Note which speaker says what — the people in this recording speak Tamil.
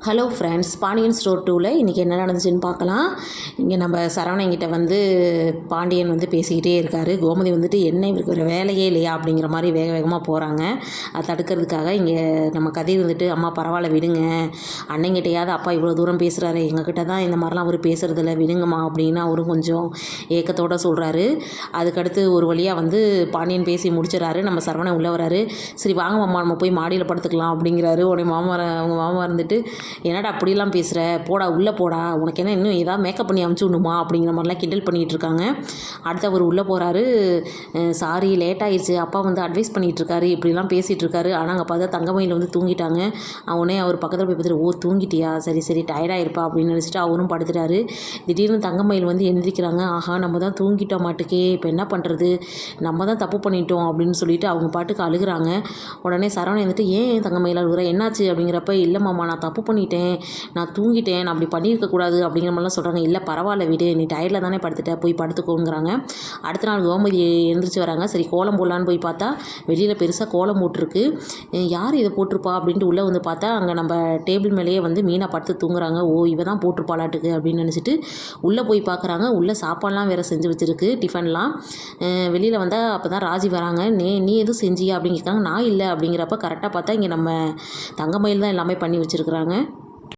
Speaker 1: ஹலோ ஃப்ரெண்ட்ஸ், பாண்டியன் ஸ்டோர் 2ல் இன்றைக்கி என்ன நடந்துச்சுன்னு பார்க்கலாம். இங்கே நம்ம சரவணங்கிட்ட பாண்டியன் பேசிக்கிட்டே இருக்கார். கோமதி என்ன இவருக்கு ஒரு வேலையே இல்லையா அப்படிங்கிற மாதிரி வேக வேகமாக போகிறாங்க. அதை தடுக்கிறதுக்காக இங்கே நம்ம கதிர் அம்மா பரவாயில்ல விடுங்க, அண்ணங்கிட்டையாவது அப்பா இவ்வளோ தூரம் பேசுகிறாரு, எங்ககிட்ட தான் இந்த மாதிரிலாம் அவர் பேசுகிறதில்ல, விடுங்கம்மா அப்படின்னு அவரும் கொஞ்சம் ஏக்கத்தோடு சொல்கிறாரு. அதுக்கடுத்து ஒரு வழியாக பாண்டியன் பேசி முடிச்சிடறாரு. நம்ம சரவணன் உள்ளே வராரு. சரி வாங்க மாமா, நம்ம போய் மாடியில் படுத்துக்கலாம் அப்படிங்கிறாரு. உடனே அவங்க மாமா என்னடா அப்படிலாம் பேசுகிற, போடா உள்ளே போடா, உனக்கு என்ன இன்னும் ஏதாவது மேக்கப் பண்ணி அமுச்சு விடணுமா அப்படிங்கிற மாதிரிலாம் கிண்டல் பண்ணிகிட்டு இருக்காங்க. அடுத்து அவர் உள்ளே போகிறாரு. சாரி லேட் ஆயிடுச்சு, அப்பா அட்வைஸ் பண்ணிகிட்டு இருக்காரு, இப்படிலாம் பேசிகிட்டு இருக்காரு. ஆனால் அங்கே பார்த்தா தங்கமயில் தூங்கிட்டாங்க. அவனே அவர் பக்கத்தில் போய் பார்த்துட்டு, ஓ தூங்கிட்டியா, சரி சரி டயர்டாக இருப்பா அப்படின்னு நினச்சிட்டு அவரும் படுத்துட்டாரு. திடீர்னு தங்கமயில் எழுந்திரிக்கிறாங்க. ஆஹா நம்ம தான் தூங்கிட்டோம் மாட்டுக்கே, இப்போ என்ன பண்ணுறது, நம்ம தான் தப்பு பண்ணிட்டோம் அப்படின்னு சொல்லிட்டு அவங்க பாட்டுக்கு அழுகுறாங்க. உடனே சரவணன் ஏன் தங்கமயில் அழுகுற, என்னாச்சு அப்படிங்கிறப்ப, இல்லைம்மாம்மா நான் தப்பு பண்ணிட்டேன், நான் தூங்கிட்டேன், நான் அப்படி பண்ணியிருக்கக்கூடாது அப்படிங்கிற மாதிரிலாம் சொல்கிறாங்க. இல்லை பரவாயில்ல விடு, நீ டயர்டில் தானே படுத்துட்ட, போய் படுத்துக்கோங்கிறாங்க. அடுத்த நாள் கோமதி எழுந்திரிச்சு வராங்க. சரி கோலம் போடலான்னு போய் பார்த்தா வெளியில் பெருசாக கோலம் போட்டிருக்கு. யார் இதை போட்டிருப்பா அப்படின்ட்டு உள்ளே பார்த்தா அங்கே நம்ம டேபிள் மேலேயே மீனா படுத்து தூங்குறாங்க. ஓ இவ தான் போட்டிருப்பாளாட்டுக்கு அப்படின்னு நினச்சிட்டு உள்ளே போய் பார்க்குறாங்க. உள்ளே சாப்பாடெலாம் வேறு செஞ்சு வச்சுருக்கு, டிஃபன்லாம். வெளியில் வந்தால் அப்போ தான் ராஜி வராங்க. நீ எதுவும் செஞ்சியா அப்படின்னு கேட்காங்க. நான் இல்லை அப்படிங்கிறப்ப கரெக்டாக பார்த்தா இங்கே நம்ம தங்கமயில் தான் எல்லாமே பண்ணி வச்சுருக்குறாங்க.